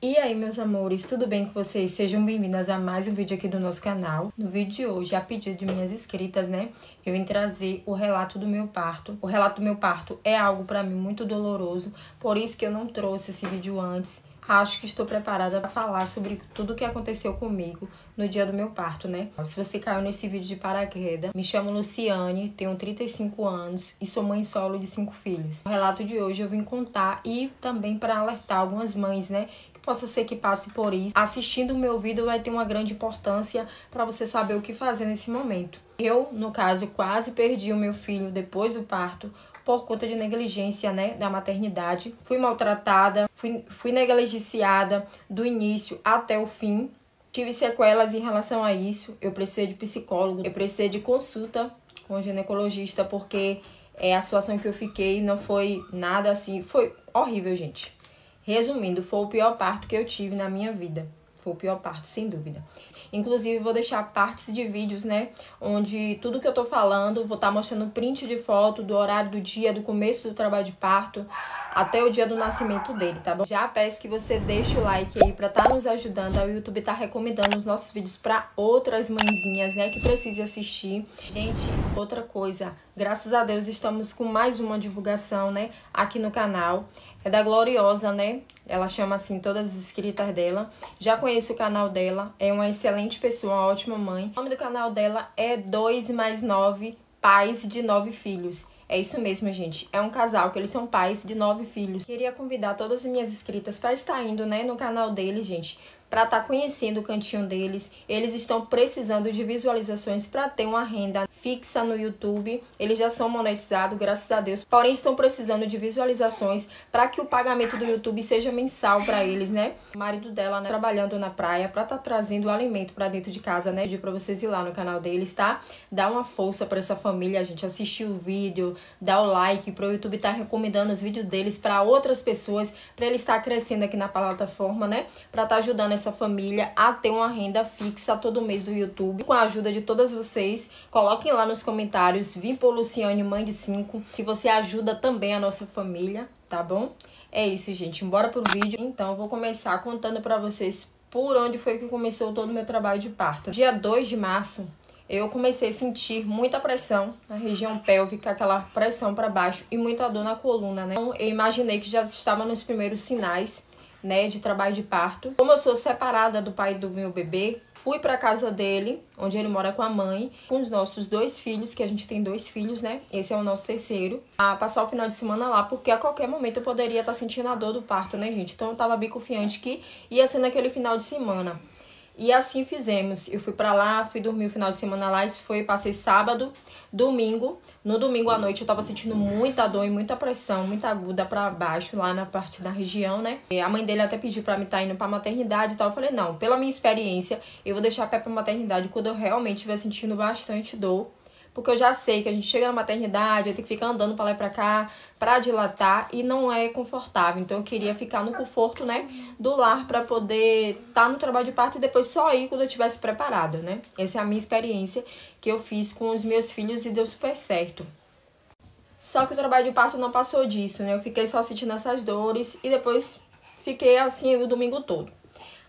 E aí, meus amores, tudo bem com vocês? Sejam bem-vindas a mais um vídeo aqui do nosso canal. No vídeo de hoje, a pedido de minhas inscritas, né, eu vim trazer o relato do meu parto. O relato do meu parto é algo pra mim muito doloroso, por isso que eu não trouxe esse vídeo antes. Acho que estou preparada para falar sobre tudo o que aconteceu comigo no dia do meu parto, né? Se você caiu nesse vídeo de paraquedas, me chamo Luciane, tenho 35 anos e sou mãe solo de 5 filhos. O relato de hoje eu vim contar e também para alertar algumas mães, né? Possa ser que passe por isso. Assistindo o meu vídeo vai ter uma grande importância para você saber o que fazer nesse momento. Eu, no caso, quase perdi o meu filho depois do parto por conta de negligência, né, da maternidade. Fui maltratada, fui negligenciada do início até o fim. Tive sequelas em relação a isso. Eu precisei de psicólogo, eu precisei de consulta com o ginecologista, porque a situação que eu fiquei não foi nada assim, foi horrível, gente. Resumindo, foi o pior parto que eu tive na minha vida. Foi o pior parto, sem dúvida. Inclusive, vou deixar partes de vídeos, né? Onde tudo que eu tô falando, vou estar mostrando print de foto do horário do dia, do começo do trabalho de parto, até o dia do nascimento dele, tá bom? Já peço que você deixe o like aí pra estar nos ajudando. O YouTube tá recomendando os nossos vídeos pra outras mãezinhas, né? Que precisem assistir. Gente, outra coisa. Graças a Deus, estamos com mais uma divulgação, né? Aqui no canal. É da Gloriosa, né? Ela chama assim todas as inscritas dela. Já conheço o canal dela. É uma excelente pessoa, uma ótima mãe. O nome do canal dela é 2 mais 9, pais de 9 filhos. É isso mesmo, gente. É um casal que eles são pais de 9 filhos. Queria convidar todas as minhas inscritas para estar indo, né, no canal deles, gente, para estar conhecendo o cantinho deles. Eles estão precisando de visualizações para ter uma renda fixa no YouTube. Eles já são monetizados, graças a Deus. Porém, estão precisando de visualizações para que o pagamento do YouTube seja mensal para eles, né? O marido dela, né, trabalhando na praia para estar trazendo o alimento para dentro de casa, né? Para vocês ir lá no canal deles, tá? Dá uma força para essa família, gente. Assistir o vídeo, dá o like para o YouTube estar recomendando os vídeos deles para outras pessoas, para ele estar crescendo aqui na plataforma, né? Para estar ajudando essa família a ter uma renda fixa todo mês do YouTube. Com a ajuda de todas vocês, coloquem lá nos comentários, vim por Luciane, mãe de 5, que você ajuda também a nossa família, tá bom? É isso, gente, bora pro vídeo. Então, eu vou começar contando pra vocês por onde foi que começou todo o meu trabalho de parto. Dia 2 de março, eu comecei a sentir muita pressão na região pélvica, aquela pressão para baixo e muita dor na coluna, né? Então, eu imaginei que já estava nos primeiros sinais, né, de trabalho de parto. Como eu sou separada do pai do meu bebê, fui para casa dele, onde ele mora com a mãe, com os nossos 2 filhos, que a gente tem 2 filhos, né? Esse é o nosso terceiro. A passar o final de semana lá, porque a qualquer momento eu poderia estar sentindo a dor do parto, né, gente? Então eu tava bem confiante que ia ser naquele final de semana. E assim fizemos. Eu fui pra lá, fui dormir o final de semana lá. Isso foi, passei sábado, domingo. No domingo à noite eu tava sentindo muita dor e muita pressão, muita aguda pra baixo, lá na parte da região, né? E a mãe dele até pediu pra mim estar indo pra maternidade e tal. Eu falei, não, pela minha experiência, eu vou deixar pé pra maternidade quando eu realmente estiver sentindo bastante dor. Porque eu já sei que a gente chega na maternidade, eu tenho que ficar andando pra lá e pra cá, pra dilatar, e não é confortável. Então eu queria ficar no conforto, né, do lar pra poder estar no trabalho de parto e depois só ir quando eu estivesse preparada, né? Essa é a minha experiência que eu fiz com os meus filhos e deu super certo. Só que o trabalho de parto não passou disso, né? Eu fiquei só sentindo essas dores e depois fiquei assim o domingo todo.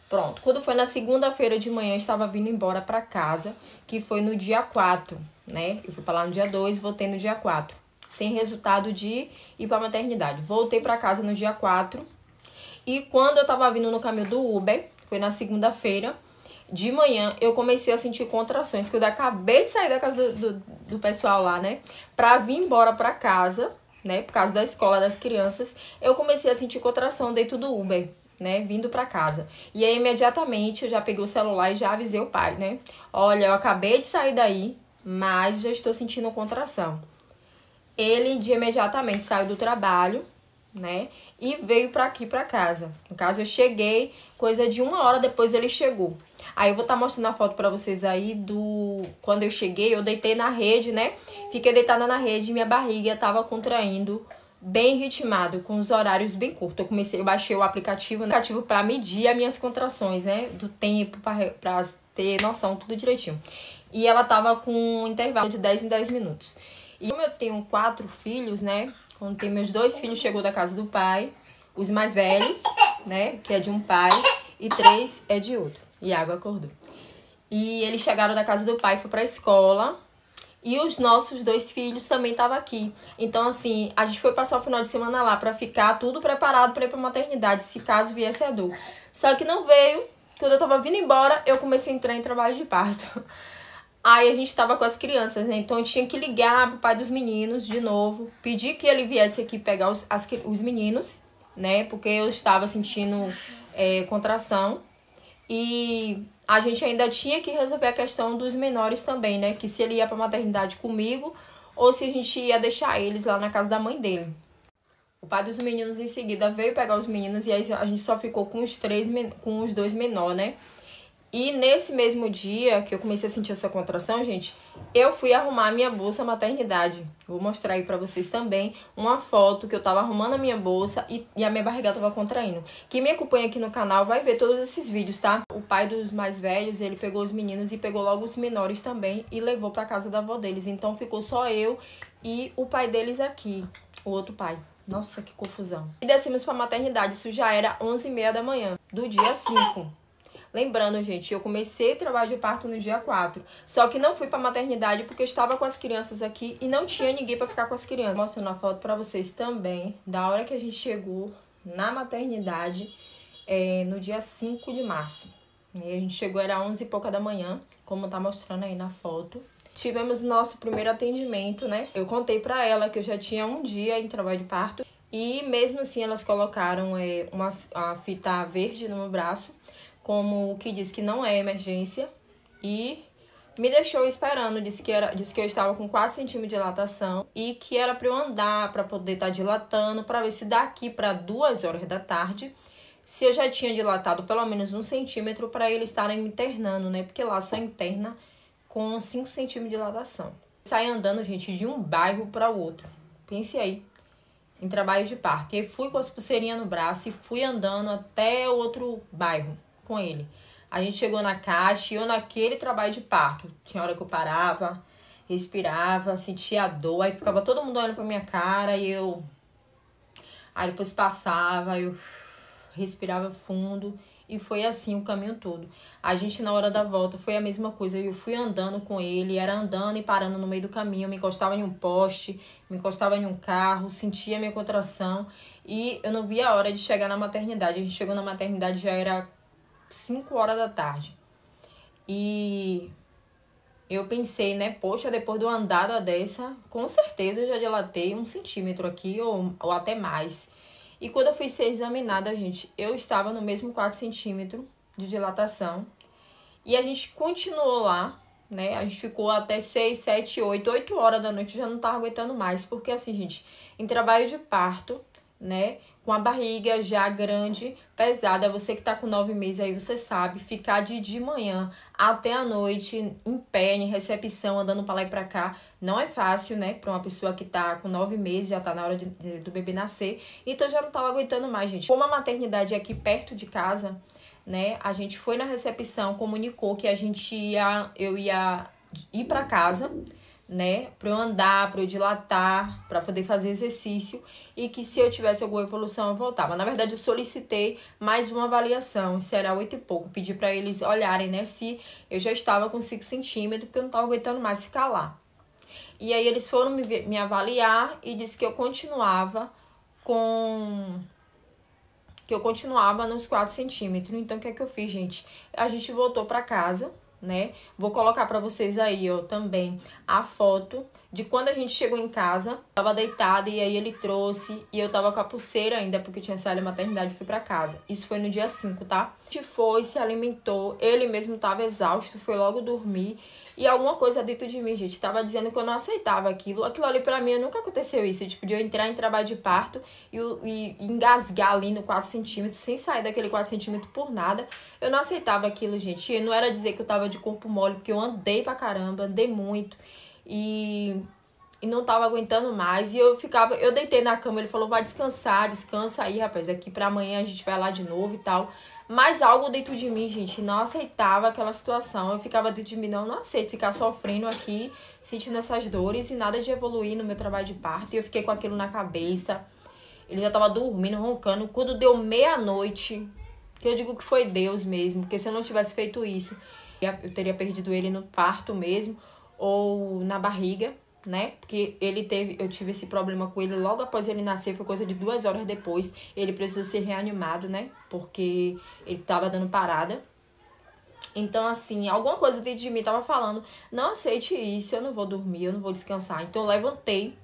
Pronto, quando foi na segunda-feira de manhã, eu estava vindo embora para casa, que foi no dia 4, né? Eu fui para lá no dia 2 e voltei no dia 4, sem resultado de ir para maternidade. Voltei para casa no dia 4 e quando eu tava vindo no caminho do Uber, foi na segunda-feira, de manhã, eu comecei a sentir contrações, que eu acabei de sair da casa do pessoal lá, né? Pra vir embora para casa, né? Por causa da escola das crianças, eu comecei a sentir contração dentro do Uber, né, vindo pra casa. E aí, imediatamente, eu já peguei o celular e já avisei o pai, né? Olha, eu acabei de sair daí, mas já estou sentindo contração. Ele, de imediatamente, saiu do trabalho, né? E veio pra aqui, pra casa. No caso, eu cheguei, coisa de 1 hora depois ele chegou. Aí eu vou estar mostrando a foto pra vocês aí do... Quando eu cheguei, eu deitei na rede, né? Fiquei deitada na rede e minha barriga tava contraindo bem ritmado, com os horários bem curtos. Eu baixei o aplicativo, né, para medir as minhas contrações, né, do tempo, para ter noção, tudo direitinho. E ela tava com um intervalo de 10 em 10 minutos. E como eu tenho 4 filhos, né, quando tem meus 2 filhos chegou da casa do pai, os mais velhos, né? Que é de um pai, e 3 é de outro. Iago acordou. E eles chegaram da casa do pai, foi pra escola. E os nossos 2 filhos também estavam aqui. Então, assim, a gente foi passar o final de semana lá pra ficar tudo preparado pra ir pra maternidade, se caso viesse a dor. Só que não veio. Quando eu tava vindo embora, eu comecei a entrar em trabalho de parto. Aí a gente tava com as crianças, né? Então eu tinha que ligar pro pai dos meninos de novo, pedir que ele viesse aqui pegar os meninos, né? Porque eu estava sentindo contração. E a gente ainda tinha que resolver a questão dos menores também, né? Que se ele ia pra maternidade comigo ou se a gente ia deixar eles lá na casa da mãe dele. O pai dos meninos em seguida veio pegar os meninos e aí a gente só ficou com os 2 menores, né? E nesse mesmo dia que eu comecei a sentir essa contração, gente, eu fui arrumar a minha bolsa maternidade. Vou mostrar aí pra vocês também uma foto que eu tava arrumando a minha bolsa e a minha barriga tava contraindo. Quem me acompanha aqui no canal vai ver todos esses vídeos, tá? O pai dos mais velhos, ele pegou os meninos e pegou logo os menores também e levou pra casa da avó deles. Então ficou só eu e o pai deles aqui, o outro pai. Nossa, que confusão. E descemos pra maternidade, isso já era 11h30 da manhã, do dia 5. Lembrando, gente, eu comecei trabalho de parto no dia 4. Só que não fui pra maternidade porque eu estava com as crianças aqui e não tinha ninguém pra ficar com as crianças. Mostrando a foto pra vocês também, da hora que a gente chegou na maternidade no dia 5 de março. E a gente chegou, era 11 e pouca da manhã, como tá mostrando aí na foto. Tivemos nosso primeiro atendimento, né? Eu contei pra ela que eu já tinha um dia em trabalho de parto. E mesmo assim elas colocaram uma fita verde no meu braço, como que diz que não é emergência, e me deixou esperando, disse que eu estava com 4 centímetros de dilatação e que era para eu andar, para poder estar dilatando, para ver se daqui para 2 horas da tarde, se eu já tinha dilatado pelo menos 1 centímetro para eles estarem me internando, né? Porque lá só interna com 5 centímetros de dilatação. Saí andando, gente, de um bairro para o outro. Pense aí, em trabalho de parto. E fui com as pulseirinhas no braço e fui andando até o outro bairro com ele. A gente chegou na caixa e eu naquele trabalho de parto. Tinha hora que eu parava, respirava, sentia a dor, aí ficava todo mundo olhando pra minha cara e eu... Aí depois passava, eu respirava fundo e foi assim o caminho todo. A gente na hora da volta foi a mesma coisa, eu fui andando com ele, era andando e parando no meio do caminho, me encostava em um poste, me encostava em um carro, sentia minha contração e eu não via a hora de chegar na maternidade. A gente chegou na maternidade, já era 5 horas da tarde. E eu pensei, né? Poxa, depois de uma andada dessa, com certeza eu já dilatei 1 centímetro aqui ou até mais. E quando eu fui ser examinada, gente, eu estava no mesmo 4 centímetros de dilatação. E a gente continuou lá, né? A gente ficou até 6, 7, 8 horas da noite, eu já não tava aguentando mais. Porque assim, gente, em trabalho de parto, né? Com a barriga já grande, pesada, você que tá com 9 meses aí, você sabe, ficar de manhã até a noite, em pé, em recepção, andando pra lá e pra cá, não é fácil, né? Pra uma pessoa que tá com 9 meses, já tá na hora do bebê nascer. Então, eu já não tava aguentando mais, gente. Como a maternidade é aqui perto de casa, né? A gente foi na recepção, comunicou que eu ia ir pra casa, né, para eu andar, para eu dilatar, para poder fazer exercício e que se eu tivesse alguma evolução eu voltava. Na verdade, eu solicitei mais uma avaliação, isso era 8 e pouco, pedi para eles olharem, né, se eu já estava com 5 centímetros, porque eu não estava aguentando mais ficar lá. E aí eles foram me avaliar e disse que eu continuava nos 4 centímetros. Então, o que é que eu fiz, gente? A gente voltou para casa, né? Vou colocar pra vocês aí, ó, também a foto de quando a gente chegou em casa. Tava deitada e aí ele trouxe e eu tava com a pulseira ainda, porque eu tinha saído da maternidade e fui pra casa. Isso foi no dia 5, tá? A gente foi, se alimentou, ele mesmo tava exausto, foi logo dormir. E alguma coisa dentro de mim, gente, tava dizendo que eu não aceitava aquilo. Aquilo ali pra mim, nunca aconteceu isso. Tipo, de eu entrar em trabalho de parto e engasgar ali no 4 centímetros, sem sair daquele 4 centímetros por nada. Eu não aceitava aquilo, gente. E não era dizer que eu tava de corpo mole, porque eu andei pra caramba, andei muito. E não tava aguentando mais. E eu deitei na cama, ele falou, vai descansar, descansa aí, rapaz. Aqui pra amanhã a gente vai lá de novo e tal. Mas algo dentro de mim, gente, não aceitava aquela situação. Eu ficava dentro de mim, não aceito ficar sofrendo aqui, sentindo essas dores e nada de evoluir no meu trabalho de parto. E eu fiquei com aquilo na cabeça. Ele já tava dormindo, roncando. Quando deu meia-noite, que eu digo que foi Deus mesmo, porque se eu não tivesse feito isso, eu teria perdido ele no parto mesmo, ou na barriga, né? Porque eu tive esse problema com ele logo após ele nascer, foi coisa de 2 horas depois. Ele precisou ser reanimado, né? Porque ele tava dando parada. Então, assim, alguma coisa dentro de mim tava falando, não aceite isso, eu não vou dormir, eu não vou descansar. Então, eu levantei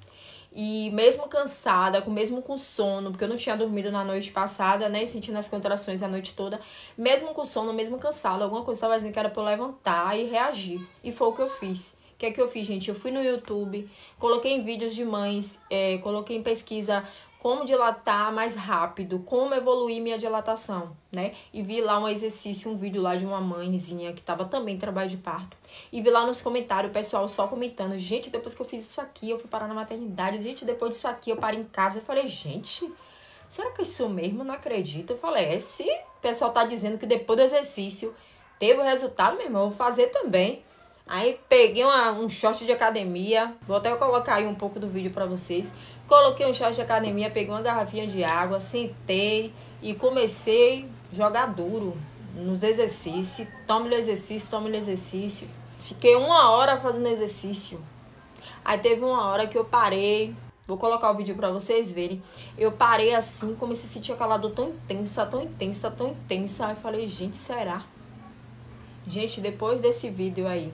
e mesmo cansada, mesmo com sono, porque eu não tinha dormido na noite passada, né, sentindo as contrações a noite toda, mesmo com sono, mesmo cansada, alguma coisa tava dizendo que era pra eu levantar e reagir. E foi o que eu fiz. O que é que eu fiz, gente? Eu fui no YouTube, coloquei em vídeos de mães, coloquei em pesquisa como dilatar mais rápido, como evoluir minha dilatação, né? E vi lá um exercício, um vídeo lá de uma mãezinha que tava também em trabalho de parto. E vi lá nos comentários o pessoal só comentando, gente, depois que eu fiz isso aqui, eu fui parar na maternidade, gente, depois disso aqui eu parei em casa. Eu falei, gente, será que é isso mesmo? Eu não acredito. Eu falei, se o pessoal tá dizendo que depois do exercício teve o resultado, meu irmão, eu vou fazer também. Aí peguei um short de academia, vou até colocar aí um pouco do vídeo pra vocês. Coloquei um short de academia, peguei uma garrafinha de água, sentei e comecei a jogar duro nos exercícios. Tome-lhe exercício, tome-lhe exercício. Fiquei 1 hora fazendo exercício. Aí teve uma hora que eu parei. Vou colocar o vídeo pra vocês verem. Eu parei assim, comecei a sentir aquela dor tão intensa, tão intensa, tão intensa. Aí eu falei, gente, será? Gente, depois desse vídeo aí,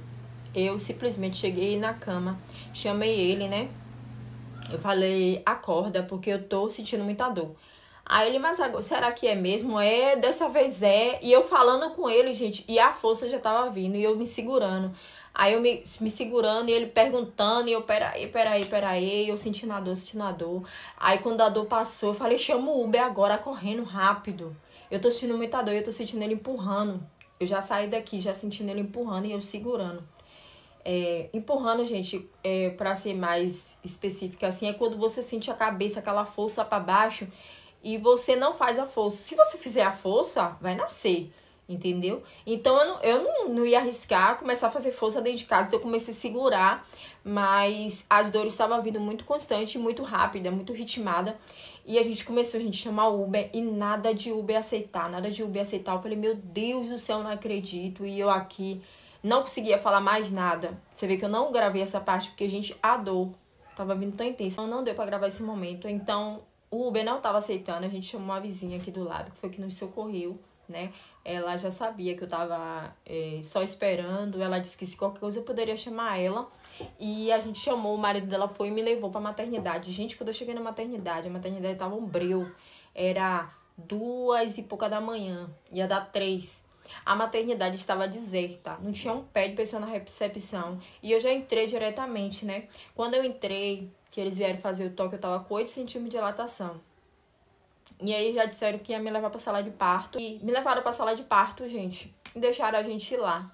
eu simplesmente cheguei na cama, chamei ele, né? Eu falei, acorda, porque eu tô sentindo muita dor. Aí ele, mas agora, será que é mesmo? É, dessa vez é. E eu falando com ele, gente, e a força já tava vindo, e eu me segurando. Aí eu me segurando, e ele perguntando, e eu, peraí, eu sentindo a dor, sentindo a dor. Aí quando a dor passou, eu falei, chama o Uber agora, correndo rápido. Eu tô sentindo muita dor, eu tô sentindo ele empurrando. Eu já saí daqui, já sentindo ele empurrando, e eu segurando. Empurrando, gente, para ser mais específica assim, é quando você sente a cabeça, aquela força para baixo e você não faz a força. Se você fizer a força, vai nascer, entendeu? Então eu não ia arriscar começar a fazer força dentro de casa, então eu comecei a segurar, mas as dores estavam vindo muito constante, muito rápida, muito ritmada. E a gente começou a chamar o Uber e nada de Uber aceitar, nada de Uber aceitar. Eu falei, meu Deus do céu, não acredito. E eu aqui não conseguia falar mais nada. Você vê que eu não gravei essa parte porque, gente, a dor tava vindo tão intensa. Então, não deu pra gravar esse momento. Então, o Uber não tava aceitando. A gente chamou uma vizinha aqui do lado, que foi que nos socorreu, né? Ela já sabia que eu tava só esperando. Ela disse que se qualquer coisa eu poderia chamar ela. E a gente chamou, o marido dela foi e me levou pra maternidade. Gente, quando eu cheguei na maternidade, a maternidade tava um breu. Era 2 e pouca da manhã. Ia dar 3. A maternidade estava deserta, não tinha um pé de pessoa na recepção. E eu já entrei diretamente, né? Quando eu entrei, que eles vieram fazer o toque, eu tava com 8 centímetros de dilatação. E aí já disseram que ia me levar pra sala de parto. E me levaram pra sala de parto, gente. E deixaram a gente lá,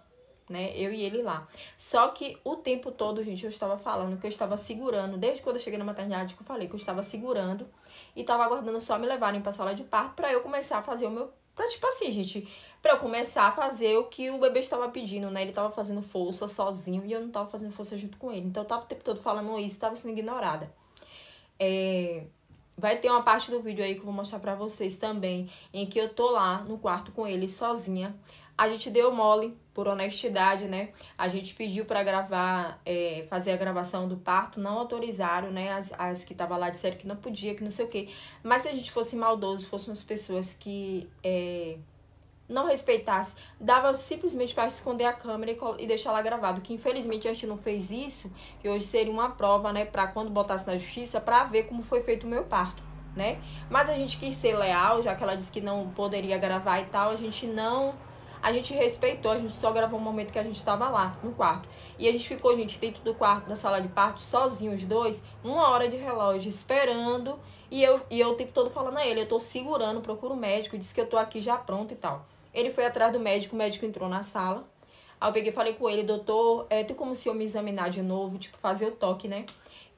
né? Eu e ele lá. Só que o tempo todo, gente, eu estava falando que eu estava segurando. Desde quando eu cheguei na maternidade que eu falei que eu estava segurando. E tava aguardando só me levarem pra sala de parto pra eu começar a fazer o meu... Pra, tipo assim, gente, pra eu começar a fazer o que o bebê estava pedindo, né? Ele tava fazendo força sozinho e eu não tava fazendo força junto com ele. Então eu tava o tempo todo falando isso e tava sendo ignorada. Vai ter uma parte do vídeo aí que eu vou mostrar pra vocês também, em que eu tô lá no quarto com ele sozinha. A gente deu mole, por honestidade, né? A gente pediu pra gravar, fazer a gravação do parto, não autorizaram, né? As que estavam lá disseram que não podia, que não sei o quê. Mas se a gente fosse maldoso, fossem umas pessoas que não respeitasse, dava simplesmente para esconder a câmera e deixar lá gravado, que infelizmente a gente não fez isso, e hoje seria uma prova, né, para quando botasse na justiça, para ver como foi feito o meu parto, né? Mas a gente quis ser leal, já que ela disse que não poderia gravar e tal, a gente respeitou, a gente só gravou o momento que a gente estava lá, no quarto. E a gente ficou, gente, dentro do quarto da sala de parto, sozinhos os dois, 1 hora de relógio, esperando, e eu o tempo todo falando a ele, eu tô segurando, procuro o médico, disse que eu tô aqui já pronto e tal. Ele foi atrás do médico, o médico entrou na sala. Aí eu peguei e falei com ele, doutor, tem como se eu me examinar de novo, tipo, fazer o toque, né?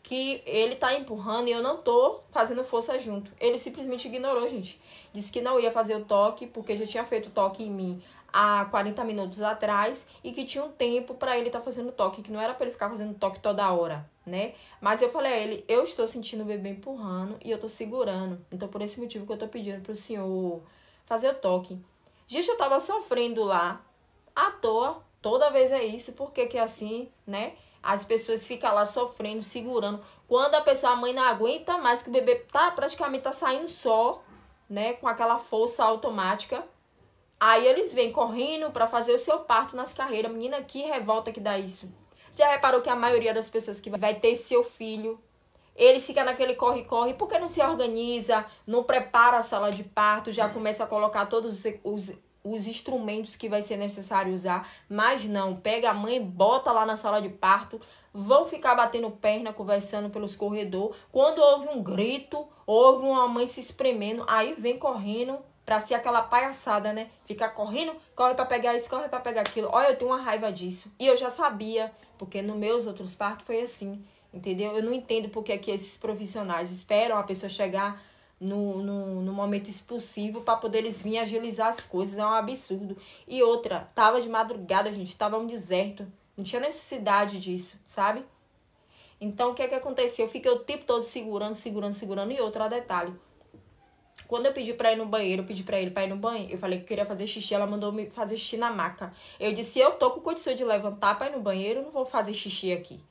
que ele tá empurrando e eu não tô fazendo força junto. Ele simplesmente ignorou, gente. Disse que não ia fazer o toque, porque já tinha feito o toque em mim há 40 minutos atrás e que tinha um tempo para ele estar fazendo toque, que não era para ele ficar fazendo toque toda hora, né? Mas eu falei a ele, eu estou sentindo o bebê empurrando e eu tô segurando. Então, por esse motivo que eu tô pedindo pro senhor fazer o toque. Gente, eu tava sofrendo lá, à toa, toda vez é isso, porque que é assim, né? As pessoas ficam lá sofrendo, segurando. Quando a pessoa, a mãe não aguenta mais, que o bebê praticamente tá saindo só, né? Com aquela força automática. Aí eles vêm correndo para fazer o seu parto nas carreiras. Menina, que revolta que dá isso. Você já reparou que a maioria das pessoas que vai ter seu filho, eles ficam naquele corre-corre, porque não se organiza, não prepara a sala de parto, já começa a colocar todos os instrumentos que vai ser necessário usar, mas não, pega a mãe, bota lá na sala de parto, vão ficar batendo perna, conversando pelos corredores. Quando houve um grito, houve uma mãe se espremendo, aí vem correndo pra ser aquela palhaçada, né? Ficar correndo, corre pra pegar isso, corre pra pegar aquilo. Olha, eu tenho uma raiva disso. E eu já sabia, porque nos meus outros partos foi assim, entendeu? Eu não entendo porque que esses profissionais esperam a pessoa chegar no momento expulsivo para poder eles virem agilizar as coisas. É um absurdo. E outra, tava de madrugada, gente, tava um deserto. Não tinha necessidade disso, sabe? Então, o que é que aconteceu? Eu fiquei o tempo todo segurando. E outro detalhe. Quando eu pedi pra ir no banheiro, eu pedi pra ele pra ir no banheiro. Eu falei que queria fazer xixi, ela mandou me fazer xixi na maca. Eu disse, eu tô com condição de levantar pra ir no banheiro, eu não vou fazer xixi aqui,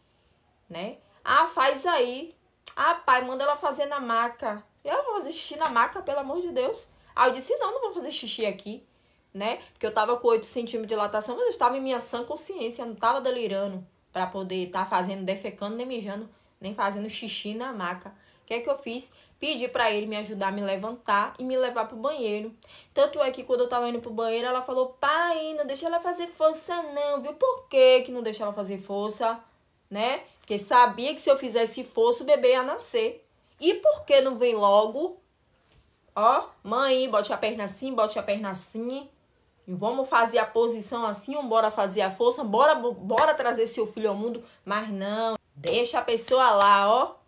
né? Ah, faz aí. Ah, pai, manda ela fazer na maca. Eu vou fazer xixi na maca, pelo amor de Deus. Aí eu disse, não vou fazer xixi aqui, né? Porque eu tava com 8 centímetros de dilatação, mas eu estava em minha sã consciência, eu não tava delirando pra poder estar fazendo, defecando, nem mijando, nem fazendo xixi na maca. O que é que eu fiz? Pedi pra ele me ajudar a me levantar e me levar pro banheiro. Tanto é que quando eu tava indo pro banheiro, ela falou, pai, não deixa ela fazer força não, viu? Por que não deixa ela fazer força, né? Porque sabia que se eu fizesse força, o bebê ia nascer. E por que não vem logo? Ó, mãe, bote a perna assim, bote a perna assim. E vamos fazer a posição assim, bora fazer a força, bora trazer seu filho ao mundo. Mas não, deixa a pessoa lá, ó.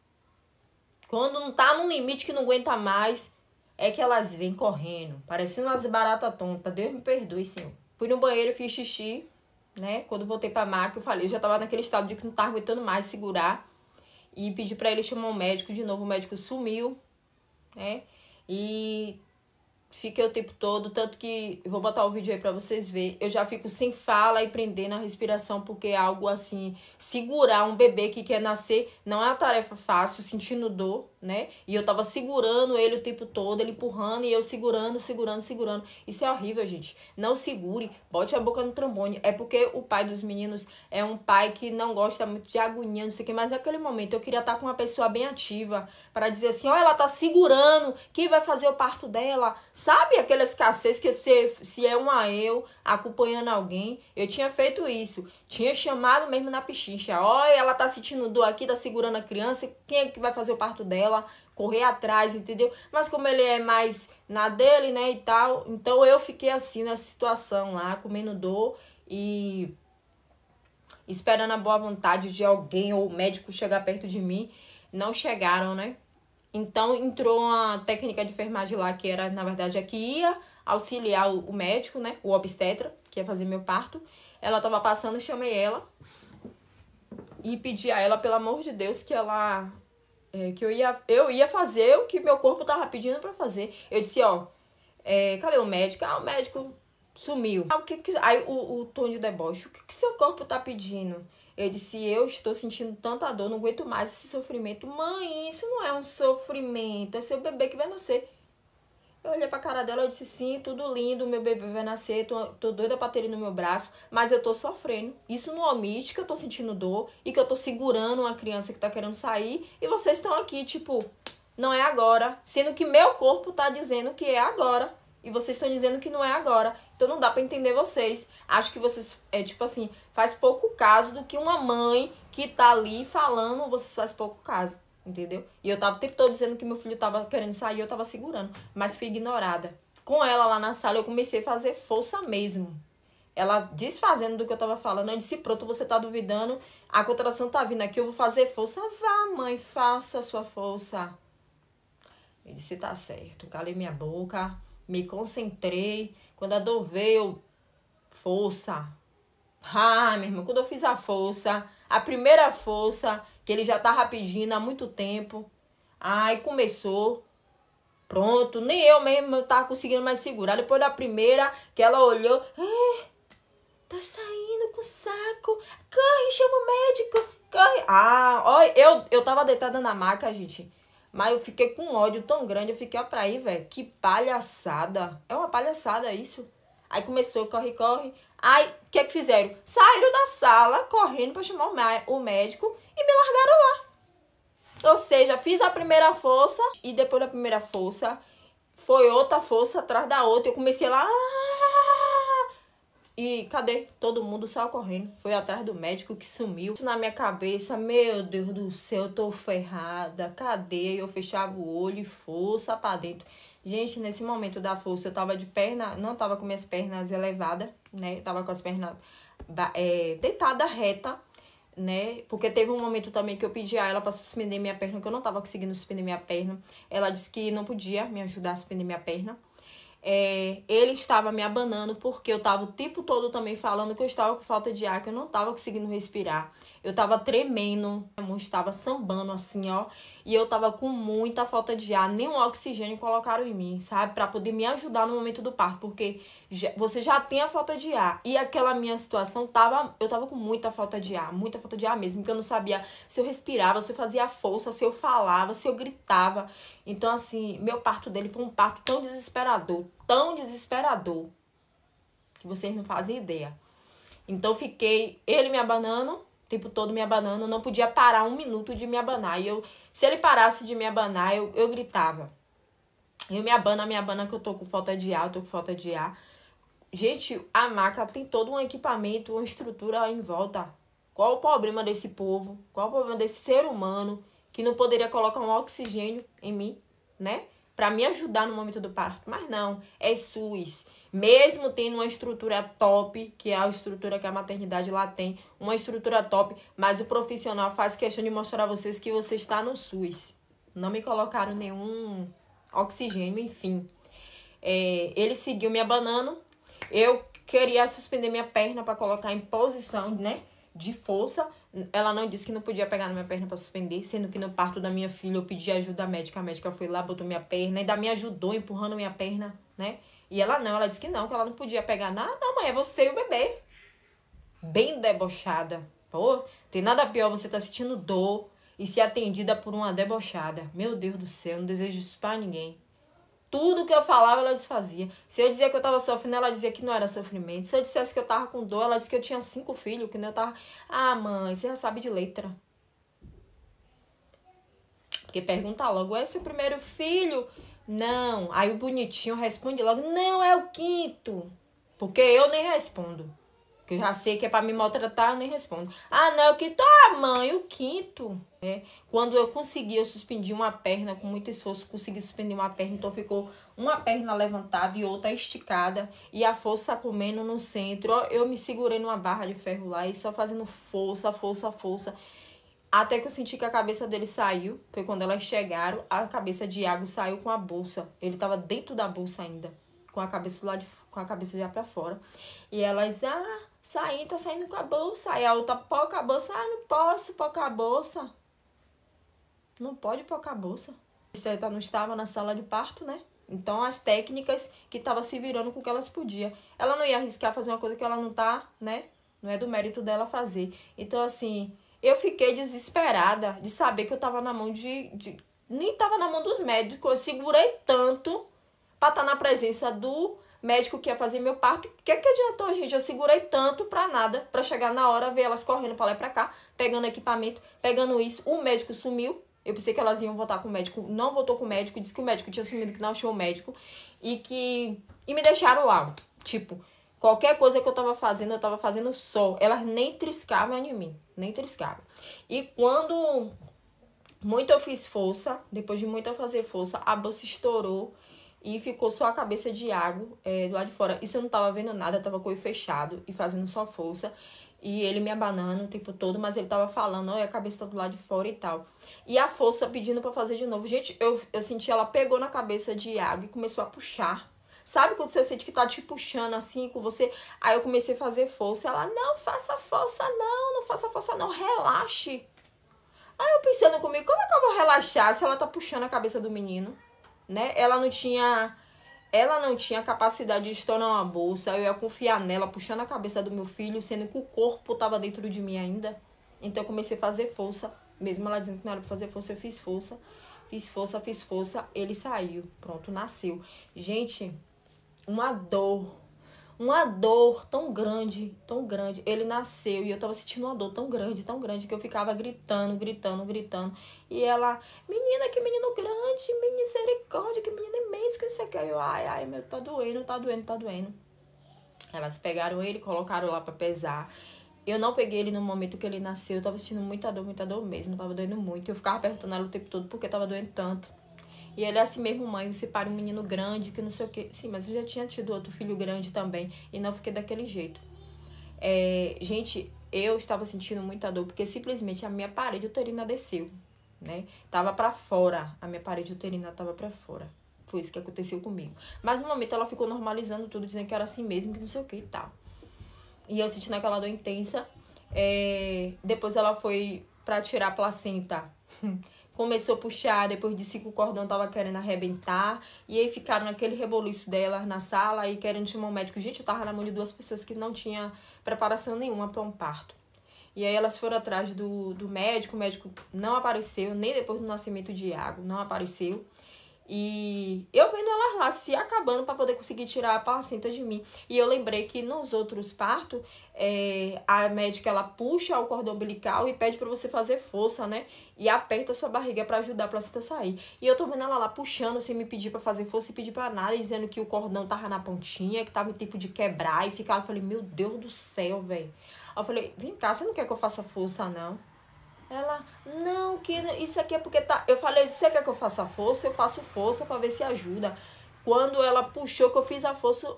Quando não tá no limite que não aguenta mais, é que elas vêm correndo, parecendo umas baratas tontas. Deus me perdoe, Senhor. Fui no banheiro, fiz xixi, né? Quando voltei pra maca, eu falei, eu já tava naquele estado de que não tava aguentando mais segurar. E pedi pra ele chamar um médico de novo, o médico sumiu, né? E fiquei o tempo todo, tanto que eu vou botar o vídeo aí pra vocês verem. Eu já fico sem fala e prendendo a respiração, porque é algo assim, segurar um bebê que quer nascer não é uma tarefa fácil, sentindo dor, né? E eu tava segurando ele o tempo todo, ele empurrando e eu segurando. Isso é horrível, gente. Não segure, bote a boca no trombone. É porque o pai dos meninos é um pai que não gosta muito de agonia, não sei o que, mas naquele momento eu queria estar com uma pessoa bem ativa para dizer assim, ó, ela tá segurando, que vai fazer o parto dela. Sabe aquela escassez que se é uma eu acompanhando alguém? Eu tinha feito isso. Tinha chamado mesmo na pichincha. Olha, ela tá sentindo dor aqui, tá segurando a criança. Quem é que vai fazer o parto dela? Correr atrás, entendeu? Mas como ele é mais na dele, né, e tal. Então eu fiquei assim nessa situação lá, comendo dor e esperando a boa vontade de alguém ou o médico chegar perto de mim. Não chegaram, né? Então, entrou uma técnica de enfermagem lá, que era, na verdade, a que ia auxiliar o médico, né? O obstetra, que ia fazer meu parto. Ela tava passando, chamei ela e pedi a ela, pelo amor de Deus, que ela... que eu ia fazer o que meu corpo tava pedindo pra fazer. Eu disse, ó, cadê o médico? Ah, o médico sumiu. Aí o tom de deboche, o que seu corpo tá pedindo? Eu disse, eu estou sentindo tanta dor, não aguento mais esse sofrimento. Mãe, isso não é um sofrimento, é seu bebê que vai nascer. Eu olhei pra cara dela e disse, sim, tudo lindo, meu bebê vai nascer, tô doida pra ter ele no meu braço, mas eu tô sofrendo. Isso não omite que eu tô sentindo dor e que eu tô segurando uma criança que tá querendo sair e vocês estão aqui, tipo, não é agora. Sendo que meu corpo tá dizendo que é agora. E vocês estão dizendo que não é agora. Então não dá pra entender vocês. Acho que vocês, tipo assim, faz pouco caso do que uma mãe que tá ali falando, vocês faz pouco caso. Entendeu? E eu tava o tempo todo dizendo que meu filho tava querendo sair, eu tava segurando. Mas fui ignorada. Com ela lá na sala, eu comecei a fazer força mesmo. Ela desfazendo do que eu tava falando, eu disse, pronto, você tá duvidando, a contração tá vindo aqui, eu vou fazer força. Vá, mãe, faça a sua força. Eu disse, tá certo. Calei minha boca, me concentrei. Quando a dor veio, força. Ah, meu irmão, quando eu fiz a força, a primeira força, que ele já tava pedindo há muito tempo, aí começou. Pronto, nem eu mesmo eu tava conseguindo mais segurar. Depois da primeira, que ela olhou, tá saindo com o saco. Corre, chama o médico. Corre. Ah, olha, eu tava deitada na maca, gente. Mas eu fiquei com um ódio tão grande. Eu fiquei, ó, pra aí, velho. Que palhaçada. É uma palhaçada isso. Aí começou, corre, corre. Aí, o que fizeram? Saíram da sala, correndo pra chamar o médico e me largaram lá. Ou seja, fiz a primeira força e depois da primeira força foi outra força atrás da outra. Eu comecei lá. E cadê? Todo mundo saiu correndo. Foi atrás do médico que sumiu. Na minha cabeça, meu Deus do céu, eu tô ferrada. Cadê? Eu fechava o olho e força pra dentro. Gente, nesse momento da força, eu tava de perna, não tava com minhas pernas elevadas, né? Eu tava com as pernas deitada reta, né? Porque teve um momento também que eu pedi a ela pra suspender minha perna, que eu não tava conseguindo suspender minha perna. Ela disse que não podia me ajudar a suspender minha perna. Ele estava me abanando porque eu estava o tempo todo também falando que eu estava com falta de ar, que eu não estava conseguindo respirar. Eu estava tremendo, minha mão estava sambando assim, ó. E eu estava com muita falta de ar, nem um oxigênio colocaram em mim, sabe? Para poder me ajudar no momento do parto, porque você já tem a falta de ar. E aquela minha situação, eu estava com muita falta de ar mesmo, porque eu não sabia se eu respirava, se eu fazia força, se eu falava, se eu gritava. Então, assim, meu parto dele foi um parto tão desesperador, que vocês não fazem ideia. Então, fiquei, ele me abanando, o tempo todo me abanando, não podia parar um minuto de me abanar. E se ele parasse de me abanar, eu gritava. Eu me abana, que eu tô com falta de ar, Gente, a maca tem todo um equipamento, uma estrutura em volta. Qual o problema desse povo? Qual o problema desse ser humano que não poderia colocar um oxigênio em mim, né? Pra me ajudar no momento do parto. Mas não, é SUS. Mesmo tendo uma estrutura top, que é a estrutura que a maternidade lá tem, uma estrutura top, mas o profissional faz questão de mostrar a vocês que você está no SUS. Não me colocaram nenhum oxigênio, enfim. Ele seguiu me abanando. Eu queria suspender minha perna para colocar em posição, né, de força. Ela não disse que não podia pegar na minha perna para suspender, sendo que no parto da minha filha eu pedi ajuda médica. A médica foi lá, botou minha perna, ainda me ajudou empurrando minha perna, né? E ela disse que não ela não podia pegar nada. Não, mãe, é você e o bebê. Bem debochada. Pô, tem nada pior você tá sentindo dor e ser atendida por uma debochada. Meu Deus do céu, não desejo isso pra ninguém. Tudo que eu falava, ela desfazia. Se eu dizia que eu tava sofrendo, ela dizia que não era sofrimento. Se eu dissesse que eu tava com dor, ela disse que eu tinha 5 filhos, que não eu tava... Ah, mãe, você já sabe de letra. Porque pergunta logo, é seu primeiro filho? Não. Aí o bonitinho responde logo, não, é o quinto. Porque eu nem respondo. Porque eu já sei que é pra me maltratar, eu nem respondo. Ah, não, o quinto. Ah, mãe, o quinto. Quando eu consegui, eu suspendi uma perna com muito esforço, consegui suspender uma perna, então ficou uma perna levantada e outra esticada, e a força comendo no centro. Eu me segurei numa barra de ferro lá e só fazendo força, até que eu senti que a cabeça dele saiu. Foi quando elas chegaram, a cabeça de Iago saiu com a bolsa. Ele tava dentro da bolsa ainda, com a cabeça com a cabeça já pra fora. E elas, tô saindo com a bolsa. Aí a outra, pô com a bolsa. Não posso pôr com a bolsa. Não pode pôr com a bolsa. Ela não estava na sala de parto, né? Então, as técnicas que estavam se virando com o que elas podiam. Ela não ia arriscar fazer uma coisa que ela não tá, né? Não é do mérito dela fazer. Então, assim, eu fiquei desesperada de saber que eu tava na mão nem tava na mão dos médicos. Eu segurei tanto pra estar na presença do médico que ia fazer meu parto. O que adiantou, gente? Eu segurei tanto pra nada, pra chegar na hora, ver elas correndo pra lá e pra cá, pegando equipamento, pegando isso. O médico sumiu. Eu pensei que elas iam voltar com o médico. Não voltou com o médico. Disse que o médico tinha sumido, que não achou o médico. E me deixaram lá. Tipo, qualquer coisa que eu tava fazendo só. Elas nem triscavam em mim. Nem triscavam. E quando muito eu fiz força, depois de muito eu fazer força, a bolsa estourou. e ficou só a cabeça de Iago do lado de fora. Isso eu não tava vendo nada, tava com o olho fechado e fazendo só força. E ele me abanando o tempo todo, mas ele tava falando, olha, a cabeça tá do lado de fora e tal. E a força pedindo pra fazer de novo. Gente, eu senti ela pegou na cabeça de Iago e começou a puxar. Sabe quando você sente que tá te puxando assim com você? Aí eu comecei a fazer força. Ela, não faça força não, não faça força não, relaxe. Aí eu pensando comigo, como é que eu vou relaxar se ela tá puxando a cabeça do menino? Né? Ela não tinha capacidade de estourar uma bolsa. Eu ia confiar nela, puxando a cabeça do meu filho, sendo que o corpo tava dentro de mim ainda. Então eu comecei a fazer força. Mesmo ela dizendo que não era pra fazer força, eu fiz força. Fiz força, ele saiu. Pronto, nasceu. Gente, uma dor tão grande, tão grande. Ele nasceu e eu tava sentindo uma dor tão grande que eu ficava gritando. E ela, menina, que menino grande, misericórdia, que menino imenso, que não sei o que. Eu, ai, meu, tá doendo. Elas pegaram ele, colocaram lá pra pesar. Eu não peguei ele no momento que ele nasceu, eu tava sentindo muita dor mesmo, tava doendo muito. Eu ficava perguntando ela o tempo todo porque tava doendo tanto. E ele é assim mesmo, mãe, você para um menino grande, que não sei o quê. Sim, mas eu já tinha tido outro filho grande também, e não fiquei daquele jeito. Gente, eu estava sentindo muita dor, porque simplesmente a minha parede uterina desceu, né? Tava pra fora, a minha parede uterina tava pra fora. Foi isso que aconteceu comigo. Mas no momento ela ficou normalizando tudo, dizendo que era assim mesmo, que não sei o que e tal. E eu sentindo aquela dor intensa. Depois ela foi pra tirar a placenta. Começou a puxar, depois disse que o cordão tava querendo arrebentar. E aí ficaram naquele reboliço dela na sala e querendo chamar um médico. Gente, eu tava na mão de duas pessoas que não tinham preparação nenhuma para um parto. E aí elas foram atrás do médico. O médico não apareceu, nem depois do nascimento de Iago, não apareceu. E eu vendo elas lá se acabando para poder conseguir tirar a placenta de mim. E eu lembrei que nos outros partos, a médica ela puxa o cordão umbilical e pede para você fazer força, né? E aperta a sua barriga para ajudar a placenta a sair. E eu tô vendo ela lá puxando sem me pedir para fazer força e pedir para nada, dizendo que o cordão tava na pontinha, que tava em tempo de quebrar. E ficava, eu falei, meu Deus do céu, velho. Aí eu falei, vem cá, você não quer que eu faça força, não? Ela, não, que isso aqui é porque tá. Eu falei, você quer que eu faça força? Eu faço força pra ver se ajuda. Quando ela puxou, que eu fiz a força,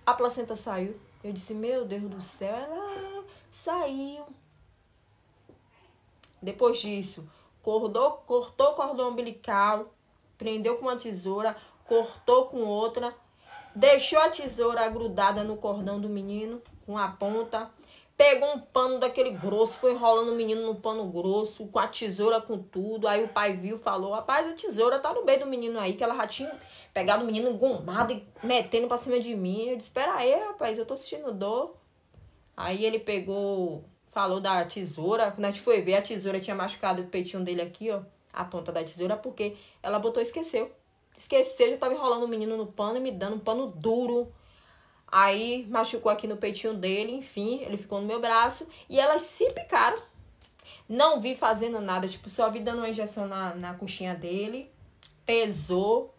a placenta saiu. Eu disse, meu Deus do céu, ela saiu. Depois disso, cortou o cordão umbilical, prendeu com uma tesoura, cortou com outra, deixou a tesoura grudada no cordão do menino, com a ponta. Pegou um pano daquele grosso, foi enrolando o menino no pano grosso, com a tesoura, com tudo. Aí o pai viu, falou, rapaz, a tesoura tá no meio do menino aí, que ela já tinha pegado o menino engomado e metendo pra cima de mim. Eu disse, espera aí, rapaz, eu tô sentindo dor. Aí ele pegou, falou da tesoura. Quando a gente foi ver, a tesoura tinha machucado o peitinho dele aqui, ó. A ponta da tesoura, porque ela botou e esqueceu. Esqueceu, já tava enrolando o menino no pano e me dando um pano duro. Aí machucou aqui no peitinho dele, enfim, ele ficou no meu braço. E elas se picaram. Não vi fazendo nada, tipo, só vi dando uma injeção na coxinha dele. Pesou.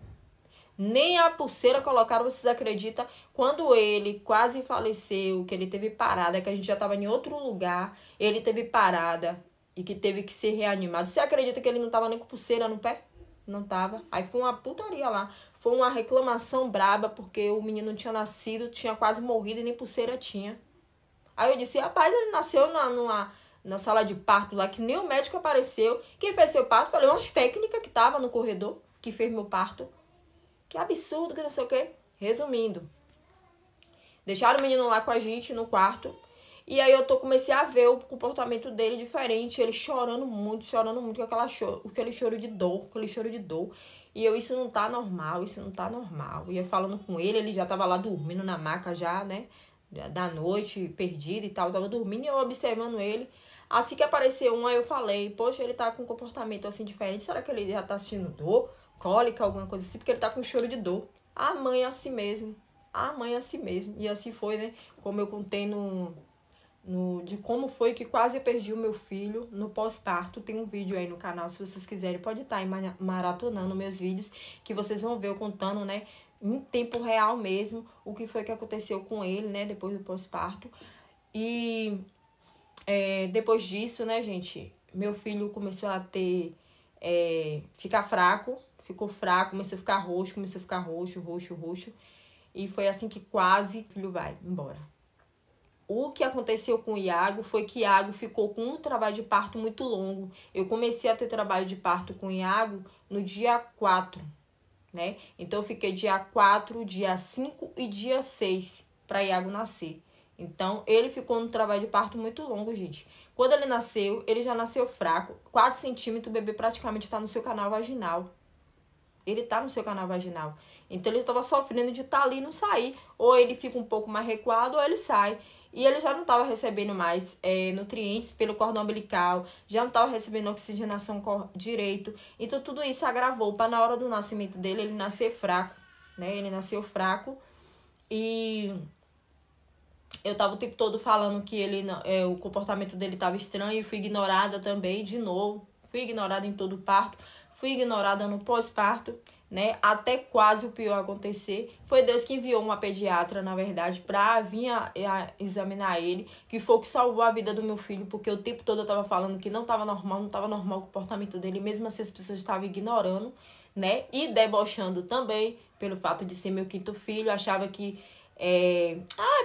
Nem a pulseira colocaram, vocês acreditam? Quando ele quase faleceu, que ele teve parada, que a gente já tava em outro lugar, ele teve parada e que teve que ser reanimado. Você acredita que ele não tava nem com pulseira no pé? Não tava. Aí foi uma putaria lá. Foi uma reclamação braba, porque o menino tinha nascido, tinha quase morrido e nem pulseira tinha. Aí eu disse, rapaz, ele nasceu na sala de parto lá, que nem o médico apareceu. Quem fez seu parto? Falei, umas técnicas que tava no corredor, que fez meu parto. Que absurdo, que não sei o quê. Resumindo, deixaram o menino lá com a gente no quarto. E aí comecei a ver o comportamento dele diferente. Ele chorando muito, com aquele choro de dor, E eu, isso não tá normal. E eu falando com ele, ele já tava lá dormindo na maca já, né? Da noite, perdido e tal. Eu tava dormindo e eu observando ele. Assim que apareceu um, aí eu falei, poxa, ele tá com um comportamento assim diferente. Será que ele já tá sentindo dor? Cólica, alguma coisa assim, porque ele tá com choro de dor. A mãe é assim mesmo. E assim foi, né? Como eu contei de como foi que quase eu perdi o meu filho no pós-parto. Tem um vídeo aí no canal, se vocês quiserem, pode estar aí maratonando meus vídeos, que vocês vão ver eu contando, né? Em tempo real mesmo, o que foi que aconteceu com ele, né? Depois do pós-parto. E depois disso, né, gente? Meu filho começou a ficar fraco, ficou fraco, começou a ficar roxo, roxo. E foi assim que quase o filho vai embora. O que aconteceu com o Iago foi que Iago ficou com um trabalho de parto muito longo. Eu comecei a ter trabalho de parto com o Iago no dia 4, né? Então eu fiquei dia 4, dia 5 e dia 6 para Iago nascer. Então ele ficou no trabalho de parto muito longo, gente. Quando ele nasceu, ele já nasceu fraco. 4 centímetros, o bebê praticamente está no seu canal vaginal. Ele tá no seu canal vaginal. Então ele estava sofrendo de estar ali e não sair. Ou ele fica um pouco mais recuado ou ele sai. E ele já não estava recebendo mais nutrientes pelo cordão umbilical, já não estava recebendo oxigenação direito. Então tudo isso agravou para na hora do nascimento dele ele nascer fraco, né? Ele nasceu fraco e eu tava o tempo todo falando que ele o comportamento dele estava estranho e fui ignorada também, de novo. Fui ignorada em todo o parto, fui ignorada no pós-parto, né? Até quase o pior acontecer. Foi Deus que enviou uma pediatra, na verdade, pra vir a examinar ele, que foi o que salvou a vida do meu filho, porque o tempo todo eu tava falando que não estava normal o comportamento dele, mesmo assim as pessoas estavam ignorando, né? E debochando também, pelo fato de ser meu 5º filho, achava que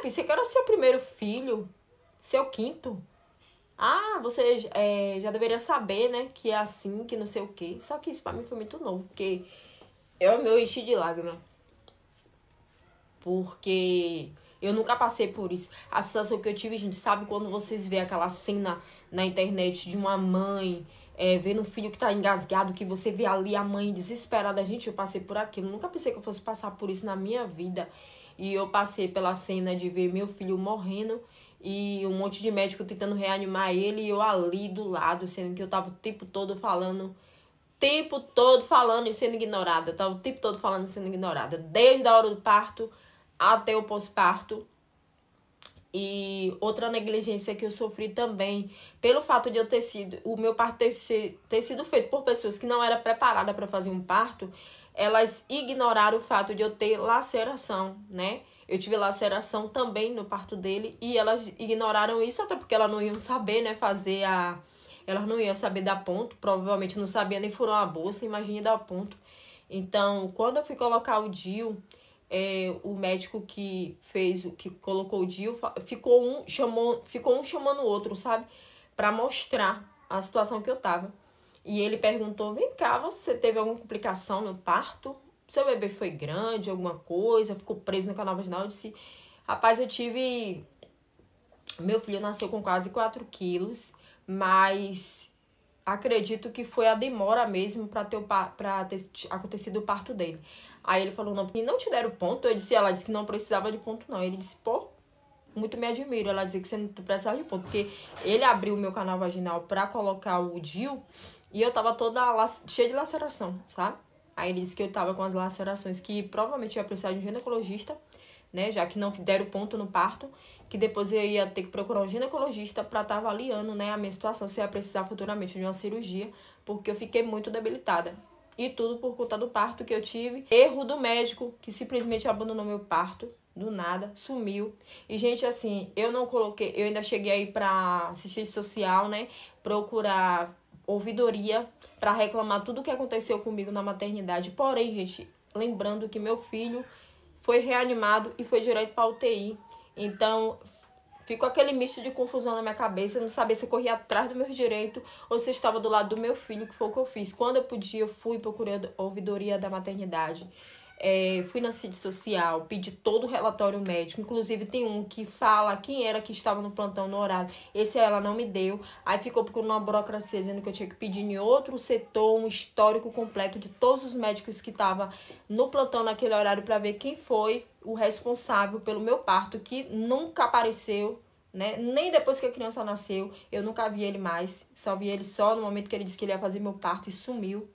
pensei que era seu primeiro filho, seu 5º. Você já deveria saber, né, que é assim, que não sei o quê. Só que isso pra mim foi muito novo, porque é o meu enchi de lágrima. Porque eu nunca passei por isso. A sensação que eu tive, gente, sabe quando vocês vê aquela cena na internet de uma mãe vendo um filho que tá engasgado, que você vê ali a mãe desesperada. Gente, eu passei por aquilo. Nunca pensei que eu fosse passar por isso na minha vida. E eu passei pela cena de ver meu filho morrendo e um monte de médico tentando reanimar ele e eu ali do lado, sendo que eu tava o tempo todo falando e sendo ignorada. Eu tava o tempo todo falando e sendo ignorada. Desde a hora do parto até o pós-parto. E outra negligência que eu sofri também, pelo fato de eu ter sido, o meu parto ter sido feito por pessoas que não eram preparadas para fazer um parto, elas ignoraram o fato de eu ter laceração, né? Eu tive laceração também no parto dele e elas ignoraram isso, até porque elas não iam saber, né, elas não iam saber dar ponto, provavelmente não sabia nem furar uma bolsa, imagine dar ponto. Então, quando eu fui colocar o DIU, o médico que colocou o DIU, ficou um chamando o outro, sabe? Pra mostrar a situação que eu tava. E ele perguntou, vem cá, você teve alguma complicação no parto? Seu bebê foi grande, alguma coisa? Ficou preso no canal vaginal? Eu disse, rapaz, meu filho nasceu com quase 4 quilos, mas acredito que foi a demora mesmo pra ter acontecido o parto dele. Aí ele falou, não te deram ponto? Ela disse que não precisava de ponto, não. Ele disse, pô, muito me admiro. Ela disse que você não precisava de ponto, porque ele abriu o meu canal vaginal pra colocar o DIU e eu tava toda cheia de laceração, sabe? Aí ele disse que eu tava com as lacerações que provavelmente ia precisar de um ginecologista, né? Já que não deram ponto no parto, que depois eu ia ter que procurar um ginecologista pra estar avaliando, né, a minha situação, se ia precisar futuramente de uma cirurgia, porque eu fiquei muito debilitada. E tudo por conta do parto que eu tive. Erro do médico, que simplesmente abandonou meu parto, do nada, sumiu. E, gente, assim, eu ainda cheguei aí pra assistência social, né, procurar ouvidoria pra reclamar tudo o que aconteceu comigo na maternidade. Porém, gente, lembrando que meu filho foi reanimado e foi direto pra UTI. Então, ficou aquele misto de confusão na minha cabeça, não sabia se eu corria atrás do meu direito ou se eu estava do lado do meu filho, que foi o que eu fiz. Quando eu podia, eu fui procurar a ouvidoria da maternidade. Fui na assistência social, pedi todo o relatório médico. Inclusive, tem um que fala quem era que estava no plantão no horário. Esse ela não me deu. Aí ficou procurando uma burocracia, dizendo que eu tinha que pedir em outro setor um histórico completo de todos os médicos que estavam no plantão naquele horário para ver quem foi o responsável pelo meu parto, que nunca apareceu, né? Nem depois que a criança nasceu, eu nunca vi ele mais. Só vi ele só no momento que ele disse que ele ia fazer meu parto e sumiu,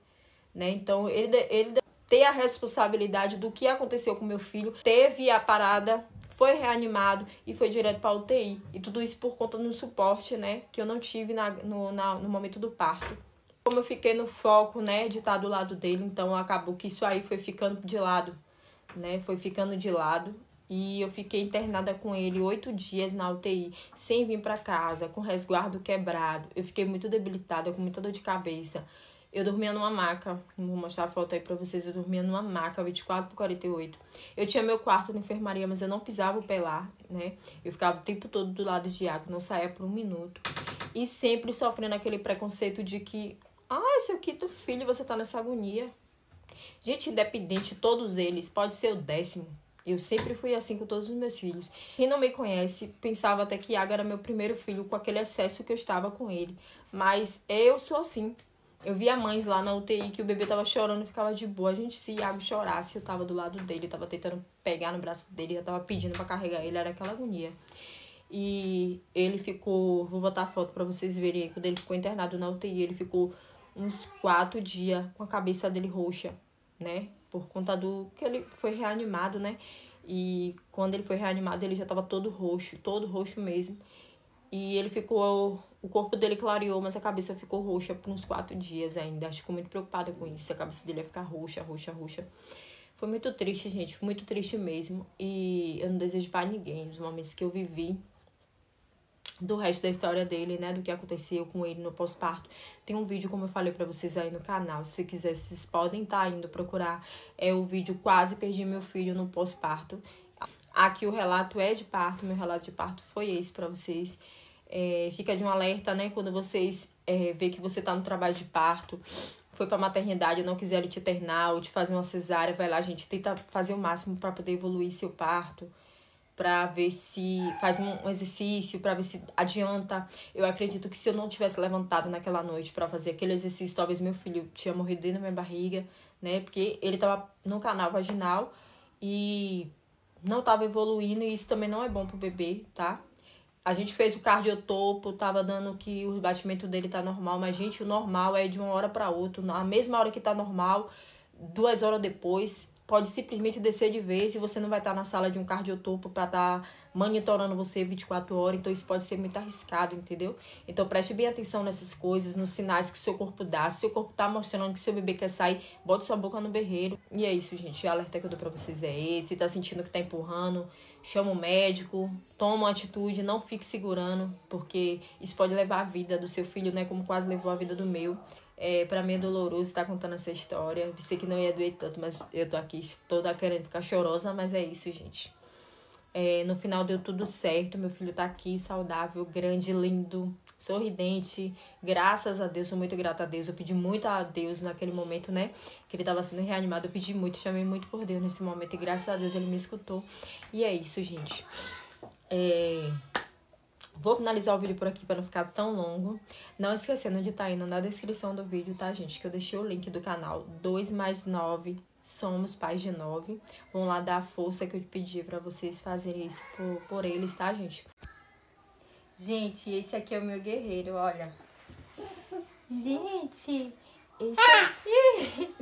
né? Então, ele ter a responsabilidade do que aconteceu com meu filho, teve a parada, foi reanimado e foi direto para UTI. E tudo isso por conta do suporte, né, que eu não tive no momento do parto. Como eu fiquei no foco, né, de estar do lado dele, então acabou que isso aí foi ficando de lado, né, foi ficando de lado. E eu fiquei internada com ele 8 dias na UTI, sem vir para casa, com resguardo quebrado. Eu fiquei muito debilitada, com muita dor de cabeça. Eu dormia numa maca, vou mostrar a foto aí pra vocês, eu dormia numa maca, 24x48. Eu tinha meu quarto na enfermaria, mas eu não pisava o pé lá, né? Eu ficava o tempo todo do lado de água, não saía por um minuto. E sempre sofrendo aquele preconceito de que, seu quinto filho, você tá nessa agonia. Gente, independente, todos eles, pode ser o 10º. Eu sempre fui assim com todos os meus filhos. Quem não me conhece, pensava até que Iago era meu primeiro filho, com aquele excesso que eu estava com ele. Mas eu sou assim. Eu via mães lá na UTI que o bebê tava chorando e ficava de boa. Gente, se Iago chorasse, eu tava do lado dele, tava tentando pegar no braço dele, eu tava pedindo pra carregar ele, era aquela agonia. E ele ficou, vou botar a foto pra vocês verem aí, quando ele ficou internado na UTI, ele ficou uns 4 dias com a cabeça dele roxa, né? Por conta do que ele foi reanimado, né? E quando ele foi reanimado, ele já tava todo roxo mesmo. E ele ficou, o corpo dele clareou, mas a cabeça ficou roxa por uns 4 dias ainda. Acho que ficou muito preocupada com isso, a cabeça dele ia ficar roxa. Foi muito triste, gente, muito triste mesmo. E eu não desejo pra ninguém os momentos que eu vivi, do resto da história dele, né, do que aconteceu com ele no pós-parto. Tem um vídeo, como eu falei pra vocês aí no canal, se quiser, vocês podem estar indo procurar, é o vídeo Quase Perdi Meu Filho no Pós-Parto. Aqui o relato é de parto, meu relato de parto foi esse pra vocês. Fica de um alerta, né, quando vocês vê que você tá no trabalho de parto, foi pra maternidade, não quiser te internar ou te fazer uma cesárea, vai lá, gente, tenta fazer o máximo pra poder evoluir seu parto, pra ver se faz um exercício, pra ver se adianta. Eu acredito que se eu não tivesse levantado naquela noite pra fazer aquele exercício, talvez meu filho tinha morrido dentro da minha barriga, né? Porque ele tava no canal vaginal e não tava evoluindo, e isso também não é bom pro bebê, tá? A gente fez o cardiotopo, tava dando que o batimento dele tá normal, mas, gente, o normal é de uma hora pra outra. Na mesma hora que tá normal, 2 horas depois, pode simplesmente descer de vez e você não vai estar na sala de um cardiotopo pra estar monitorando você 24 horas. Então, isso pode ser muito arriscado, entendeu? Então, preste bem atenção nessas coisas, nos sinais que o seu corpo dá. Se o seu corpo tá mostrando que seu bebê quer sair, bote sua boca no berreiro. E é isso, gente. O alerta que eu dou pra vocês é esse. Tá sentindo que tá empurrando, chama o médico, toma uma atitude, não fique segurando, porque isso pode levar a vida do seu filho, né? Como quase levou a vida do meu. Pra mim é doloroso estar contando essa história. Pensei que não ia doer tanto, mas eu tô aqui toda querendo ficar chorosa, mas é isso, gente. No final deu tudo certo, meu filho tá aqui, saudável, grande, lindo, sorridente. Graças a Deus, sou muito grata a Deus. Eu pedi muito a Deus naquele momento, né? Que ele tava sendo reanimado. Eu pedi muito, chamei muito por Deus nesse momento. E graças a Deus ele me escutou. E é isso, gente. Vou finalizar o vídeo por aqui para não ficar tão longo. Não esquecendo de estar indo na descrição do vídeo, tá, gente? Que eu deixei o link do canal 2 mais 9. Somos pais de 9. Vão lá dar a força que eu pedi pra vocês fazerem isso por eles, tá, gente? Gente, esse aqui é o meu guerreiro, olha. Gente, esse aqui...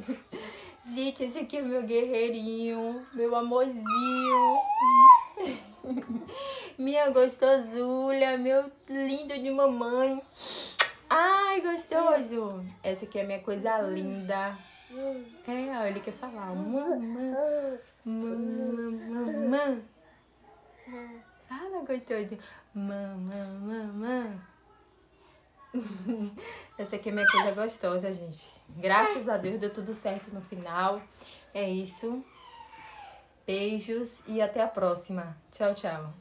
Gente, esse aqui é o meu guerreirinho, meu amorzinho. Minha gostosura, meu lindo de mamãe. Ai, gostoso. Essa aqui é a minha coisa linda. Ó, ele quer falar. Mamãe. Mamãe. Fala, gostoso. Mamãe. Essa aqui é minha coisa gostosa, gente. Graças a Deus deu tudo certo no final. É isso. Beijos e até a próxima. Tchau, tchau.